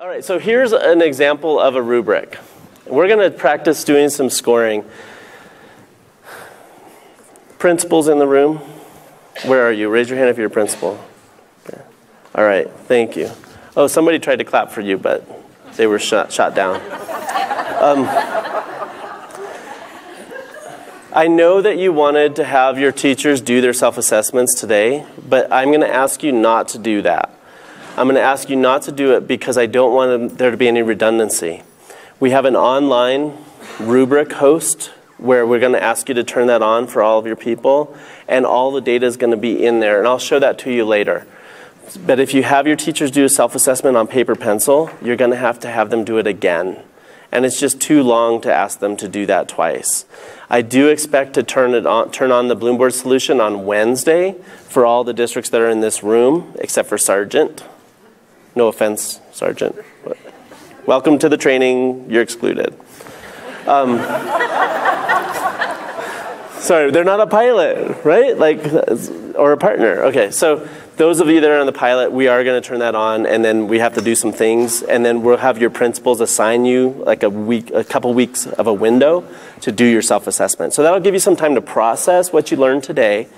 All right, so here's an example of a rubric. We're going to practice doing some scoring. Principals in the room? Where are you? Raise your hand if you're a principal. Okay. All right, thank you. Oh, somebody tried to clap for you, but they were shot down. I know that you wanted to have your teachers do their self-assessments today, but I'm going to ask you not to do that. I'm going to ask you not to do it because I don't want there to be any redundancy. We have an online rubric host where we're going to ask you to turn that on for all of your people, and all the data is going to be in there, and I'll show that to you later. But if you have your teachers do a self-assessment on paper pencil, you're going to have them do it again. And it's just too long to ask them to do that twice. I do expect to turn on the Bloomboard solution on Wednesday for all the districts that are in this room, except for Sargent. No offense, Sargent. Welcome to the training. You're excluded. Sorry, they're not a pilot, right? Or a partner. Okay, so those of you that are on the pilot, we are going to turn that on, and then we have to do some things, and then we'll have your principals assign you like a couple weeks of a window to do your self-assessment. So that'll give you some time to process what you learned today,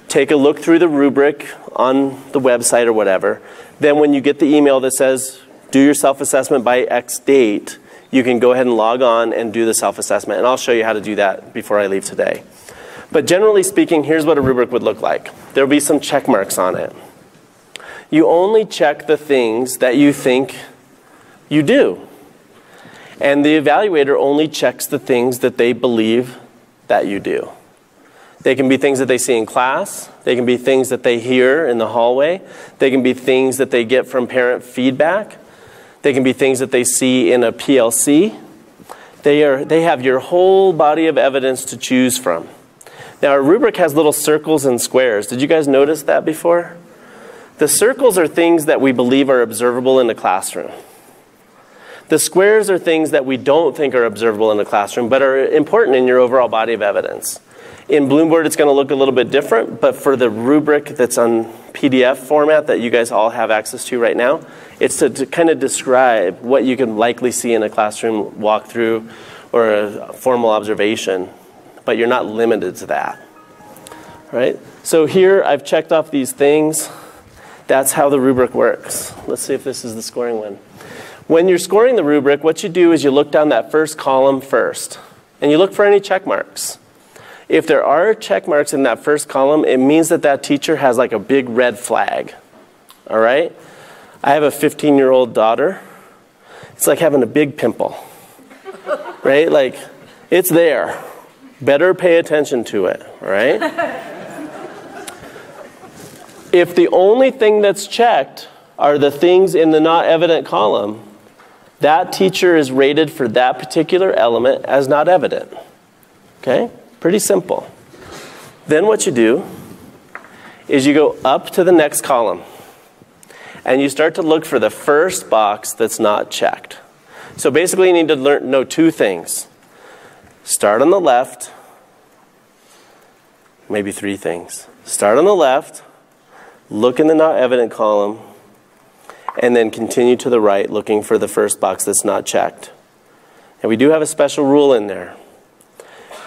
take a look through the rubric on the website or whatever. Then when you get the email that says, do your self-assessment by X date, you can go ahead and log on and do the self-assessment. And I'll show you how to do that before I leave today. But generally speaking, here's what a rubric would look like. There'll be some check marks on it. You only check the things that you think you do. And the evaluator only checks the things that they believe that you do. They can be things that they see in class. They can be things that they hear in the hallway. They can be things that they get from parent feedback. They can be things that they see in a PLC. They have your whole body of evidence to choose from. Now, our rubric has little circles and squares. Did you guys notice that before? The circles are things that we believe are observable in the classroom. The squares are things that we don't think are observable in the classroom, but are important in your overall body of evidence. In Bloomboard, it's going to look a little bit different, but for the rubric that's on PDF format that you guys all have access to right now, it's to kind of describe what you can likely see in a classroom walkthrough or a formal observation, but you're not limited to that. Right? So here I've checked off these things. That's how the rubric works. Let's see if this is the scoring one. When you're scoring the rubric, what you do is you look down that first column first, and you look for any check marks. If there are check marks in that first column, it means that that teacher has like a big red flag. All right? I have a 15-year-old daughter. It's like having a big pimple. Right? Like, it's there. Better pay attention to it, right? If the only thing that's checked are the things in the not evident column, that teacher is rated for that particular element as not evident. Okay? Pretty simple. Then what you do is you go up to the next column and you start to look for the first box that's not checked. So basically you need to know two things. Start on the left, maybe three things. Start on the left, look in the not evident column, and then continue to the right looking for the first box that's not checked. And we do have a special rule in there.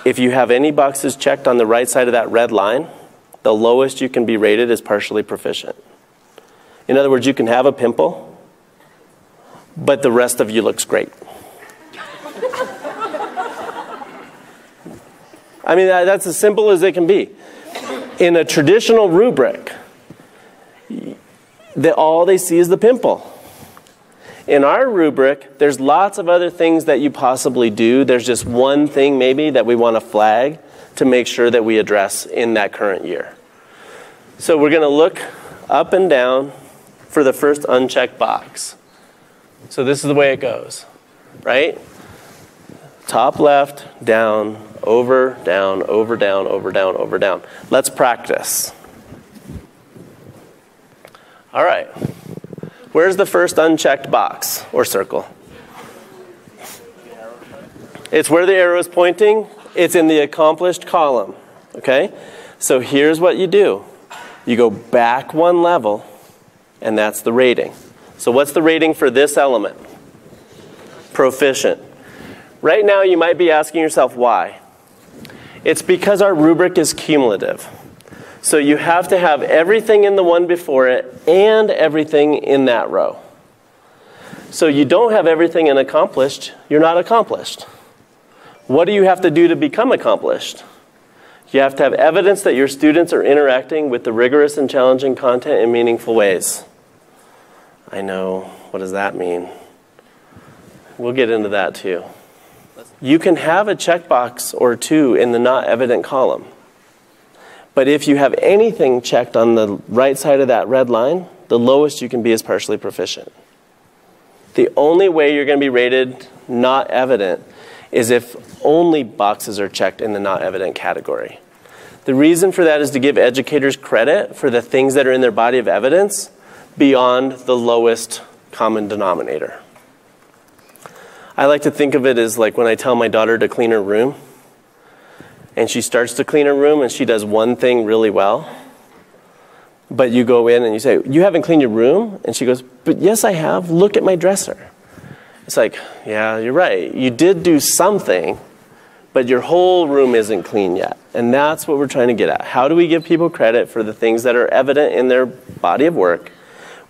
If you have any boxes checked on the right side of that red line, the lowest you can be rated is partially proficient. In other words, you can have a pimple, but the rest of you looks great. I mean, that's as simple as it can be. In a traditional rubric, all they see is the pimple. In our rubric, there's lots of other things that you possibly do. There's just one thing maybe that we want to flag to make sure that we address in that current year. So we're going to look up and down for the first unchecked box. So this is the way it goes, right? Top left, down, over, down, over, down, over, down, over, down. Let's practice. All right. Where's the first unchecked box or circle? It's where the arrow is pointing. It's in the accomplished column. Okay? So here's what you do. You go back one level, and that's the rating. So what's the rating for this element? Proficient. Right now you might be asking yourself why. It's because our rubric is cumulative. So you have to have everything in the one before it and everything in that row. So you don't have everything in accomplished, you're not accomplished. What do you have to do to become accomplished? You have to have evidence that your students are interacting with the rigorous and challenging content in meaningful ways. I know. What does that mean? We'll get into that too. You can have a checkbox or two in the not evident column. But if you have anything checked on the right side of that red line, the lowest you can be is partially proficient. The only way you're going to be rated not evident is if only boxes are checked in the not evident category. The reason for that is to give educators credit for the things that are in their body of evidence beyond the lowest common denominator. I like to think of it as like when I tell my daughter to clean her room, and she starts to clean her room and she does one thing really well, but you go in and you say, "You haven't cleaned your room?" And she goes, "But yes, I have. Look at my dresser." It's like, yeah, you're right. You did do something, but your whole room isn't clean yet. And that's what we're trying to get at. How do we give people credit for the things that are evident in their body of work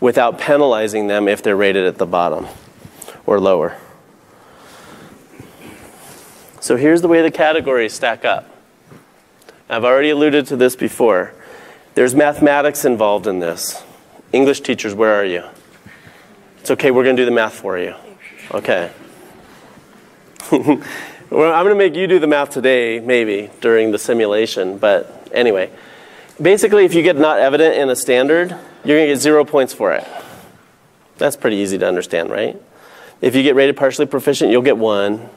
without penalizing them if they're rated at the bottom or lower? So here's the way the categories stack up. I've already alluded to this before. There's mathematics involved in this. English teachers, where are you? It's okay, we're going to do the math for you. Okay. Well, I'm going to make you do the math today, maybe, during the simulation. But anyway, basically, if you get not evident in a standard, you're going to get 0 points for it. That's pretty easy to understand, right? If you get rated partially proficient, you'll get 1.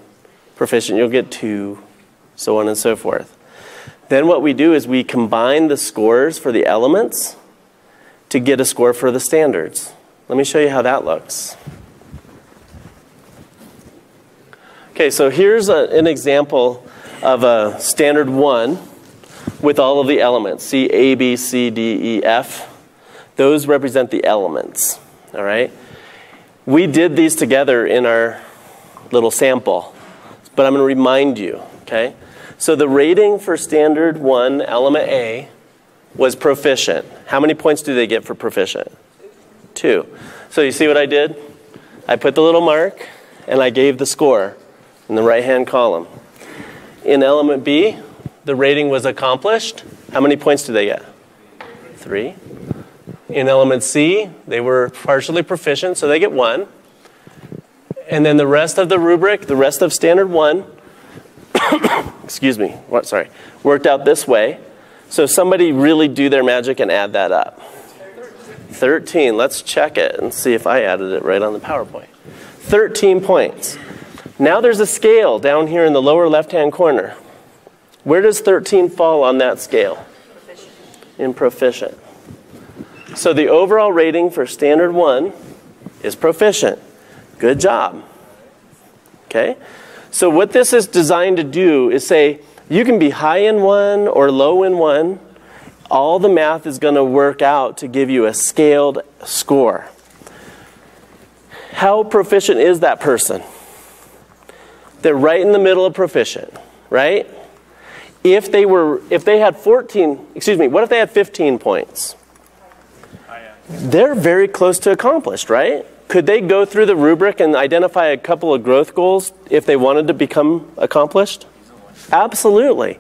Proficient, you'll get 2, so on and so forth. Then what we do is we combine the scores for the elements to get a score for the standards. Let me show you how that looks. Okay, so here's an example of a standard 1 with all of the elements. See A, B, C, D, E, F. Those represent the elements, all right? We did these together in our little sample, but I'm going to remind you, okay? So the rating for standard 1, element A, was proficient. How many points do they get for proficient? 2. So you see what I did? I put the little mark, and I gave the score in the right-hand column. In element B, the rating was accomplished. How many points do they get? 3. In element C, they were partially proficient, so they get 1. And then the rest of the rubric, the rest of standard 1, excuse me, worked out this way. So somebody really do their magic and add that up. 13. Let's check it and see if I added it right on the PowerPoint. 13 points. Now there's a scale down here in the lower left-hand corner. Where does 13 fall on that scale? Proficient. In proficient. So the overall rating for standard 1 is proficient. Good job. Okay? So what this is designed to do is say, you can be high in 1 or low in 1. All the math is going to work out to give you a scaled score. How proficient is that person? They're right in the middle of proficient, right? If they had 14, excuse me, what if they had 15 points? They're very close to accomplished, right? Could they go through the rubric and identify a couple of growth goals if they wanted to become accomplished? Absolutely.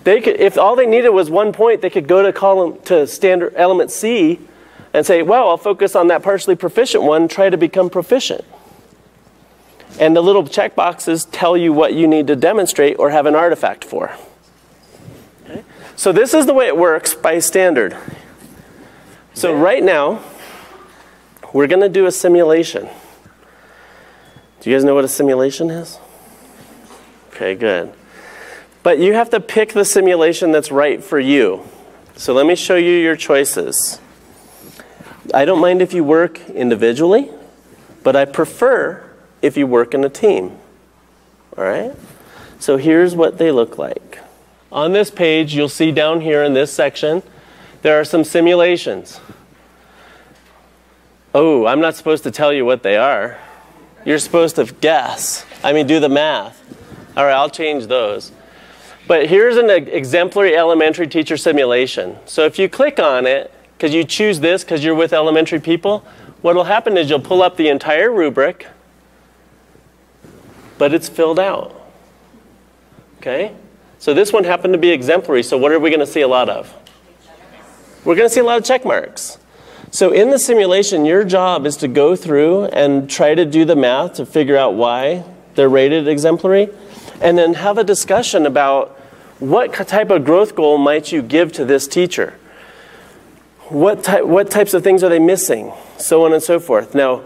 They could, if all they needed was 1 point, they could go to standard element C and say, well, I'll focus on that partially proficient one, try to become proficient. And the little checkboxes tell you what you need to demonstrate or have an artifact for. Okay? So this is the way it works by standard. So right now, we're going to do a simulation. Do you guys know what a simulation is? Okay, good. But you have to pick the simulation that's right for you. So let me show you your choices. I don't mind if you work individually, but I prefer if you work in a team. All right? So here's what they look like. On this page, you'll see down here in this section, there are some simulations. Oh, I'm not supposed to tell you what they are. You're supposed to guess. I mean, do the math. All right, I'll change those. But here's an exemplary elementary teacher simulation. So if you click on it, because you choose this because you're with elementary people, what will happen is you'll pull up the entire rubric, but it's filled out. Okay? So this one happened to be exemplary, so what are we going to see a lot of? We're going to see a lot of check marks. So in the simulation, your job is to go through and try to do the math to figure out why they're rated exemplary, and then have a discussion about what type of growth goal might you give to this teacher. What types of things are they missing? So on and so forth. Now,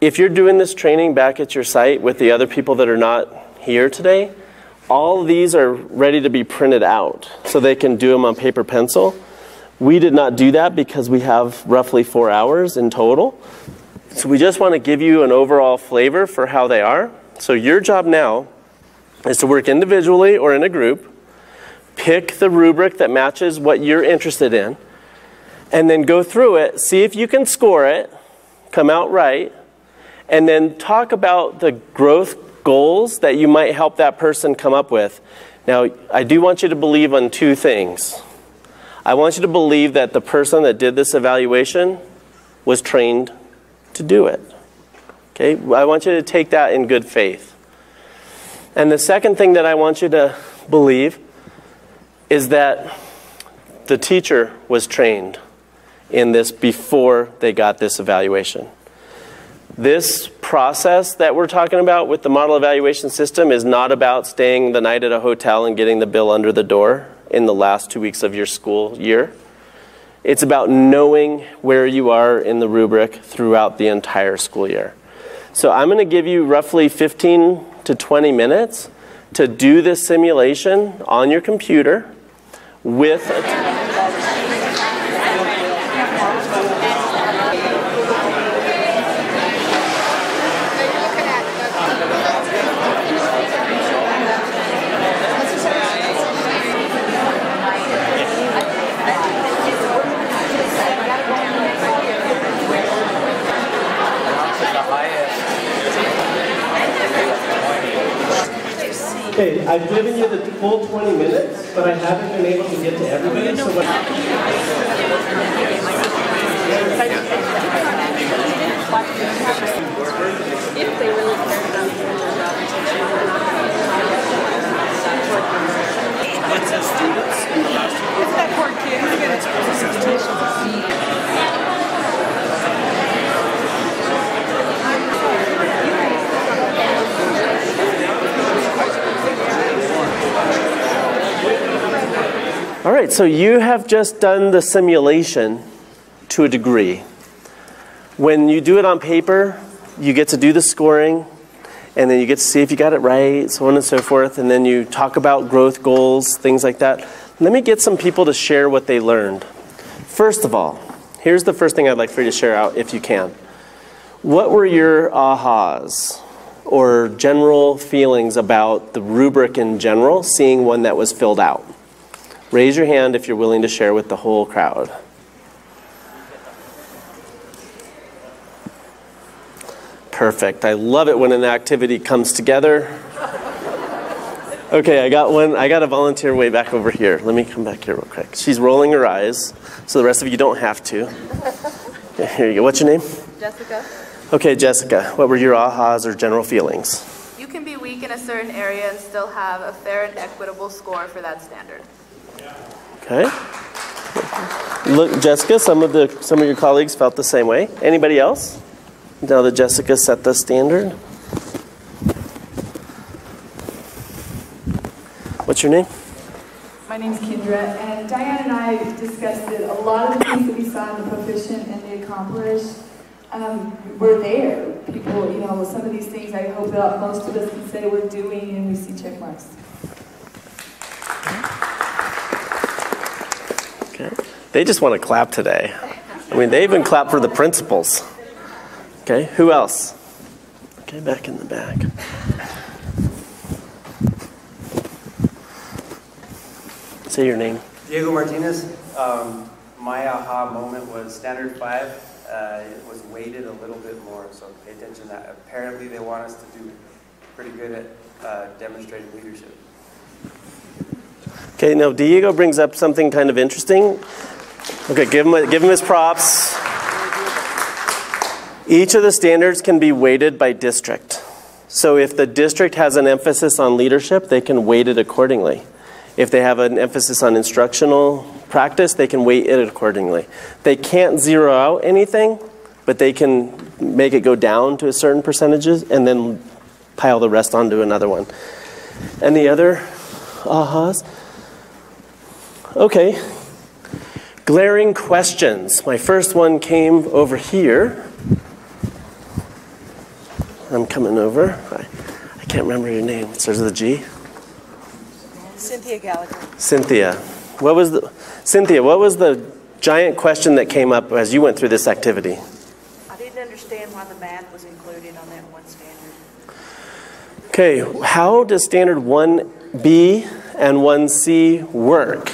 if you're doing this training back at your site with the other people that are not here today, all of these are ready to be printed out so they can do them on paper pencil. We did not do that because we have roughly 4 hours in total. So we just want to give you an overall flavor for how they are. So your job now is to work individually or in a group, pick the rubric that matches what you're interested in, and then go through it, see if you can score it, come out right, and then talk about the growth goals that you might help that person come up with. Now, I do want you to believe on 2 things. I want you to believe that the person that did this evaluation was trained to do it. Okay? I want you to take that in good faith. And the second thing that I want you to believe is that the teacher was trained in this before they got this evaluation. This process that we're talking about with the model evaluation system is not about staying the night at a hotel and getting the bill under the door in the last 2 weeks of your school year. It's about knowing where you are in the rubric throughout the entire school year. So I'm going to give you roughly 15 to 20 minutes to do this simulation on your computer with Okay, I've given you the full 20 minutes, but I haven't been able to get to everybody. So if they really cared about their job What's as students in the last year? it's that poor kid who's going to presentation. all right, so you have just done the simulation to a degree. When you do it on paper, you get to do the scoring, and then you get to see if you got it right, so on and so forth, and then you talk about growth goals, things like that. Let me get some people to share what they learned. First of all, here's the first thing I'd like for you to share out if you can. What were your ahas or general feelings about the rubric in general, seeing one that was filled out? Raise your hand if you're willing to share with the whole crowd. Perfect. I love it when an activity comes together. Okay, I got one. I got a volunteer way back over here. Let me come back here real quick. She's rolling her eyes, so the rest of you don't have to. Okay, here you go. What's your name? Jessica. Okay, Jessica. What were your ahas or general feelings? You can be weak in a certain area and still have a fair and equitable score for that standard. Okay. Look, Jessica, some of your colleagues felt the same way. Anybody else? Now that Jessica set the standard. What's your name? My name's Kendra, and Diane and I discussed it. A lot of the things that we saw in the proficient and the accomplished were there. People, some of these things I hope that most of us can say we're doing, and we see check marks. Okay. They just want to clap today. I mean, they even clap for the principals. Okay, who else? Okay, back in the back. Say your name. Diego Martinez. My aha moment was standard 5 it was weighted a little bit more, so pay attention to that. Apparently they want us to do pretty good at demonstrating leadership. Okay, now Diego brings up something kind of interesting. Okay, give him his props. Each of the standards can be weighted by district. So if the district has an emphasis on leadership, they can weight it accordingly. If they have an emphasis on instructional practice, they can weight it accordingly. They can't zero out anything, but they can make it go down to a certain percentages and then pile the rest onto another one. Any other ahas? Okay. Glaring questions. My first one came over here. I'm coming over. I can't remember your name. It starts with a G. Cynthia Gallagher. Cynthia. What was the giant question that came up as you went through this activity? I didn't understand why the math was included on that one standard. Okay, how does standard 1B and 1C work?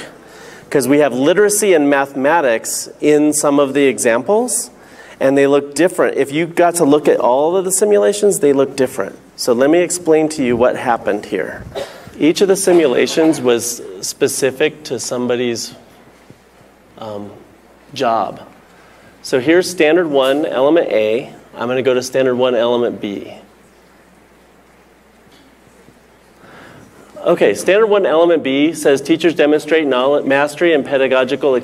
Because we have literacy and mathematics in some of the examples, and they look different. If you got to look at all of the simulations, they look different. So let me explain to you what happened here. Each of the simulations was specific to somebody's job. So here's standard 1, element A. I'm going to go to standard 1, element B. Okay, standard 1, element B says teachers demonstrate knowledge, mastery and pedagogical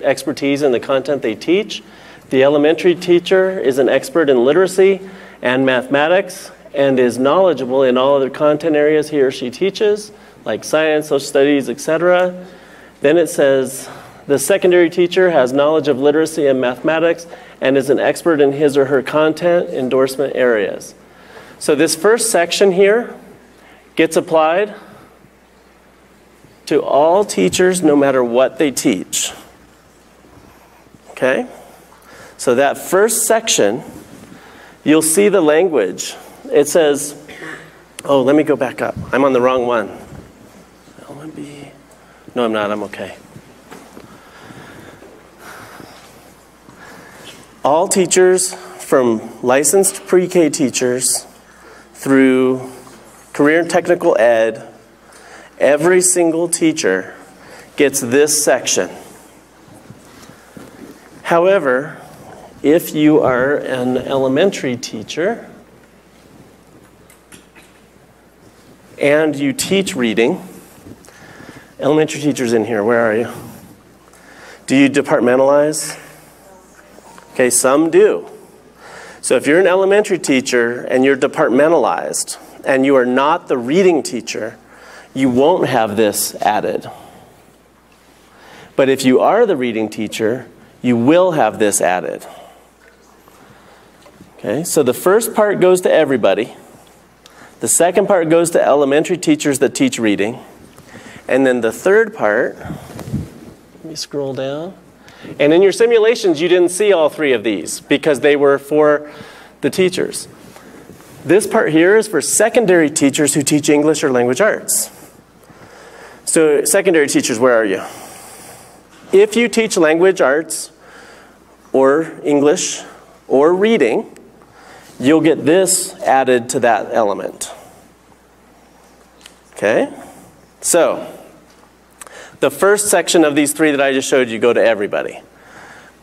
expertise in the content they teach. The elementary teacher is an expert in literacy and mathematics and is knowledgeable in all other content areas he or she teaches, like science, social studies, etc. Then it says the secondary teacher has knowledge of literacy and mathematics and is an expert in his or her content endorsement areas. So this first section here gets applied to all teachers no matter what they teach. Okay? So that first section, you'll see the language. It says, oh, let me go back up. I'm on the wrong one. LMB. No, I'm not. I'm okay. All teachers, from licensed pre-K teachers through career and technical ed, every single teacher gets this section. However, if you are an elementary teacher and you teach reading, elementary teachers in here, where are you? Do you departmentalize? Okay, some do. So if you're an elementary teacher and you're departmentalized and you are not the reading teacher, you won't have this added. But if you are the reading teacher, you will have this added. Okay, so the first part goes to everybody. The second part goes to elementary teachers that teach reading. And then the third part, let me scroll down. And in your simulations, you didn't see all three of these because they were for the teachers. This part here is for secondary teachers who teach English or language arts. So secondary teachers, where are you? If you teach language arts or English or reading, you'll get this added to that element. Okay? So, the first section of these three that I just showed you go to everybody.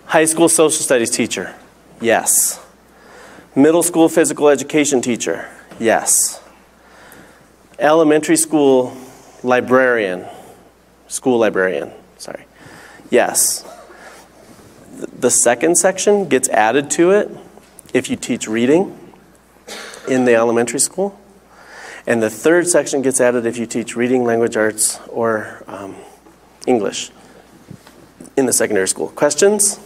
High school social studies teacher, yes. Middle school physical education teacher, yes. Elementary school librarian, sorry, yes. The second section gets added to it if you teach reading in the elementary school. And the third section gets added if you teach reading, language arts, or English in the secondary school. Questions?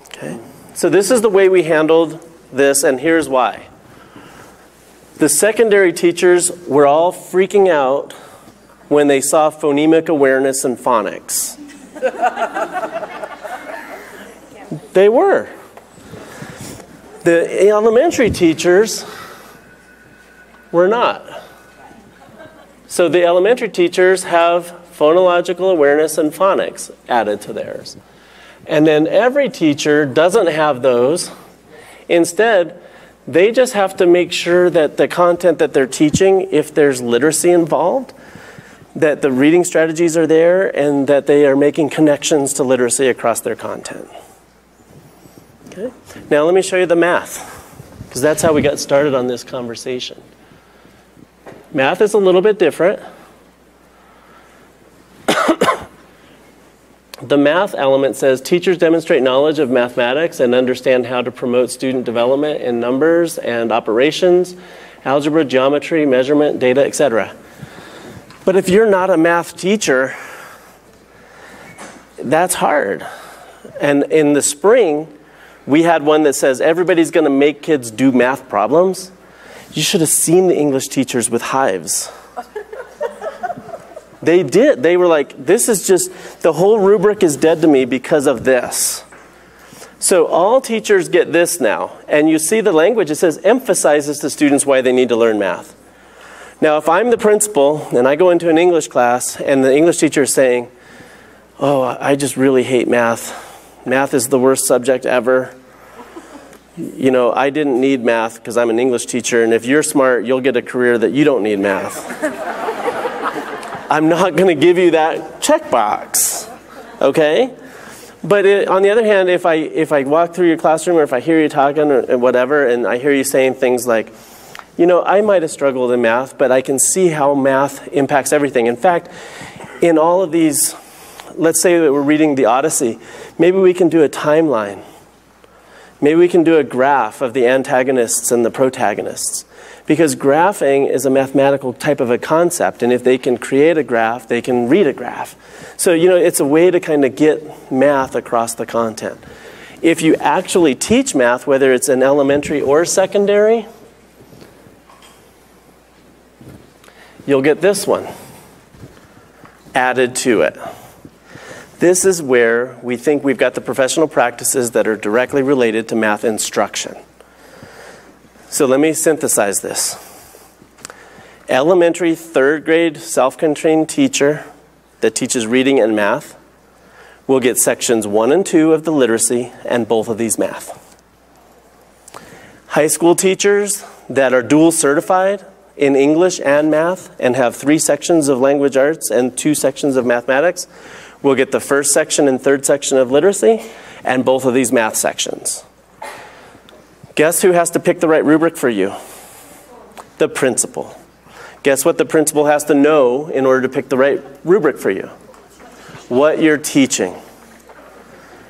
Okay. So this is the way we handled this, and here's why. The secondary teachers were all freaking out when they saw phonemic awareness and phonics. They were. The elementary teachers were not. So the elementary teachers have phonological awareness and phonics added to theirs. And then every teacher doesn't have those. Instead, they just have to make sure that the content that they're teaching, if there's literacy involved, that the reading strategies are there and that they are making connections to literacy across their content. Okay? Now let me show you the math, because that's how we got started on this conversation. Math is a little bit different. The math element says teachers demonstrate knowledge of mathematics and understand how to promote student development in numbers and operations, algebra, geometry, measurement, data, etc. But if you're not a math teacher, that's hard. And in the spring, we had one that says everybody's going to make kids do math problems. You should have seen the English teachers with hives. They did. They were like, this is just, the whole rubric is dead to me because of this. So all teachers get this now. And you see the language, it says emphasizes to students why they need to learn math. Now, if I'm the principal and I go into an English class and the English teacher is saying, oh, I just really hate math. Math is the worst subject ever. You know, I didn't need math because I'm an English teacher, and if you're smart, you'll get a career that you don't need math. I'm not going to give you that checkbox, okay? But on the other hand, if I walk through your classroom or if I hear you talking or whatever, and I hear you saying things like, you know, I might have struggled in math, but I can see how math impacts everything. In fact, in all of these, let's say that we're reading the Odyssey, maybe we can do a timeline. Maybe we can do a graph of the antagonists and the protagonists. Because graphing is a mathematical type of a concept, and if they can create a graph, they can read a graph. So, you know, it's a way to kind of get math across the content. If you actually teach math, whether it's in elementary or secondary, you'll get this one added to it. This is where we think we've got the professional practices that are directly related to math instruction. So let me synthesize this. Elementary, third grade, self-contained teacher that teaches reading and math will get sections 1 and 2 of the literacy and both of these math. High school teachers that are dual certified in English and math and have 3 sections of language arts and 2 sections of mathematics will get the first section and third section of literacy and both of these math sections. Guess who has to pick the right rubric for you? The principal. Guess what the principal has to know in order to pick the right rubric for you? What you're teaching.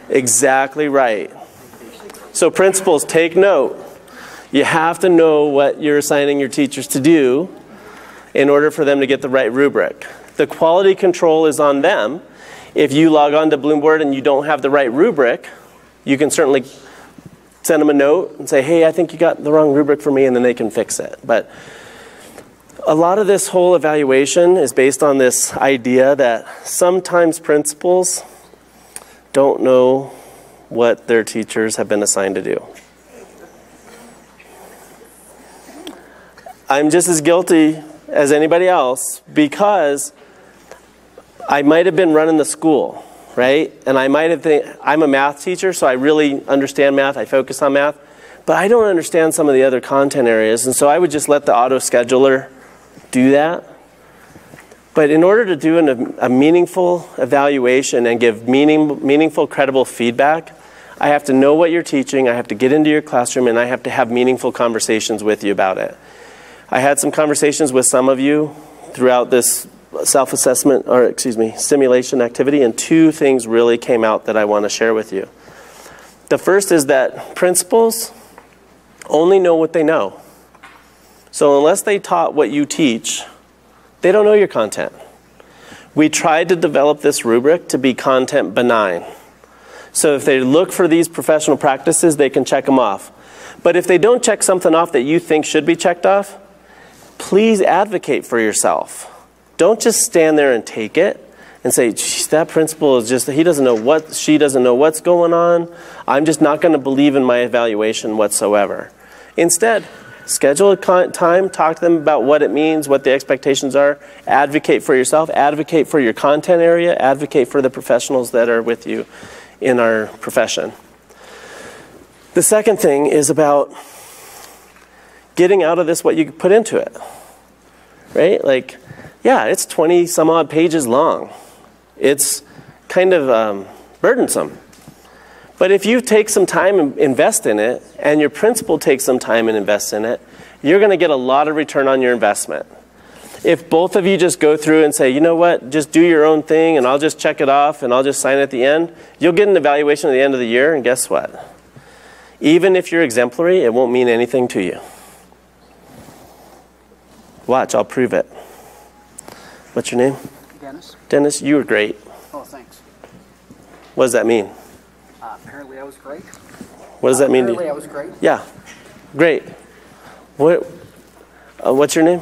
Exactly right. So principals, take note. You have to know what you're assigning your teachers to do in order for them to get the right rubric. The quality control is on them. If you log on to Bloomboard and you don't have the right rubric, you can certainly send them a note and say, hey, I think you got the wrong rubric for me, and then they can fix it. But a lot of this whole evaluation is based on this idea that sometimes principals don't know what their teachers have been assigned to do. I'm just as guilty as anybody else because I might have been running the school. Right? And I might have think I'm a math teacher, so I really understand math. I focus on math. But I don't understand some of the other content areas. And so I would just let the auto scheduler do that. But in order to do a meaningful evaluation and give meaningful, credible feedback, I have to know what you're teaching. I have to get into your classroom, and I have to have meaningful conversations with you about it. I had some conversations with some of you throughout this self-assessment, or excuse me, simulation activity, and 2 things really came out that I want to share with you. The first is that principals only know what they know. So unless they taught what you teach, they don't know your content. We tried to develop this rubric to be content benign. So if they look for these professional practices, they can check them off. But if they don't check something off that you think should be checked off, please advocate for yourself. Don't just stand there and take it and say, geez, that principal is just, he doesn't know what, she doesn't know what's going on. I'm just not going to believe in my evaluation whatsoever. Instead, schedule a time, talk to them about what it means, what the expectations are, advocate for yourself, advocate for your content area, advocate for the professionals that are with you in our profession. The second thing is about getting out of this what you put into it, right? Like, yeah, it's 20 some odd pages long. It's kind of burdensome. But if you take some time and invest in it, and your principal takes some time and invests in it, you're going to get a lot of return on your investment. If both of you just go through and say, you know what, just do your own thing, and I'll just check it off, and I'll just sign at the end, you'll get an evaluation at the end of the year, and guess what? Even if you're exemplary, it won't mean anything to you. Watch, I'll prove it. What's your name? Dennis? Dennis, you were great. Oh, thanks. What does that mean? Apparently I was great. What does that mean to Apparently you? I was great. Yeah, great. What's your name?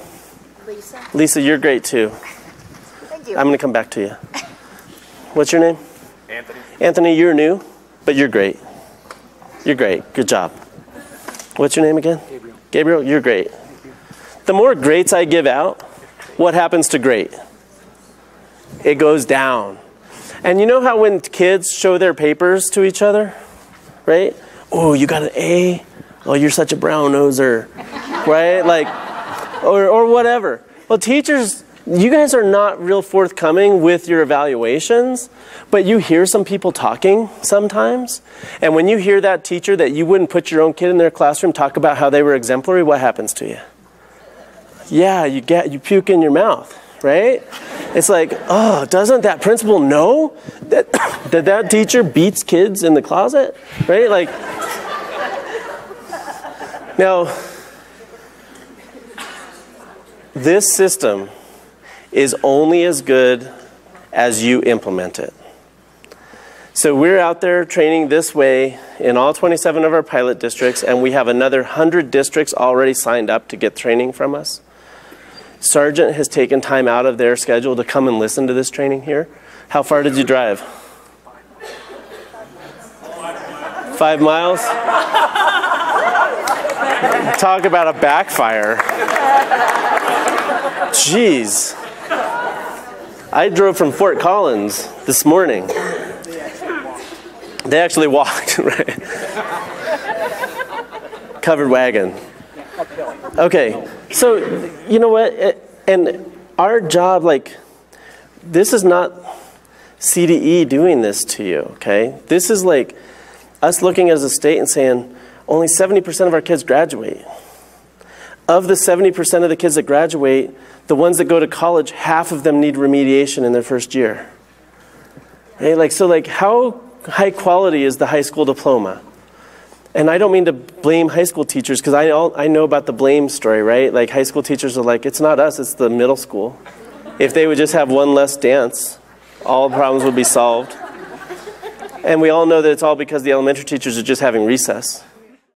Lisa? Lisa, you're great too. Thank you. I'm going to come back to you. What's your name? Anthony? Anthony, you're new, but you're great. You're great. Good job. What's your name again? Gabriel. Gabriel, you're great. The more greats I give out, what happens to great? It goes down. And you know how when kids show their papers to each other, right? Oh, you got an A? Oh, you're such a brown noser, right? Like, or whatever. Well, teachers, you guys are not real forthcoming with your evaluations, but you hear some people talking sometimes. And when you hear that teacher that you wouldn't put your own kid in their classroom talk about how they were exemplary, what happens to you? Yeah, you puke in your mouth, right? It's like, oh, doesn't that principal know that teacher beats kids in the closet, right? Like, now, this system is only as good as you implement it. So we're out there training this way in all 27 of our pilot districts, and we have another 100 districts already signed up to get training from us. Sargent has taken time out of their schedule to come and listen to this training here. How far did you drive? 5 miles? Talk about a backfire. Jeez. I drove from Fort Collins this morning. They actually walked, right? Covered wagon. Okay, so you know what? And our job, like, this is not CDE doing this to you, okay? This is like us looking as a state and saying, only 70% of our kids graduate. Of the 70% of the kids that graduate, the ones that go to college, half of them need remediation in their first year. Okay, like, so like, how high quality is the high school diploma? And I don't mean to blame high school teachers, because I know about the blame story, right? Like, high school teachers are like, it's not us, it's the middle school. If they would just have one less dance, all problems would be solved. And we all know that it's all because the elementary teachers are just having recess.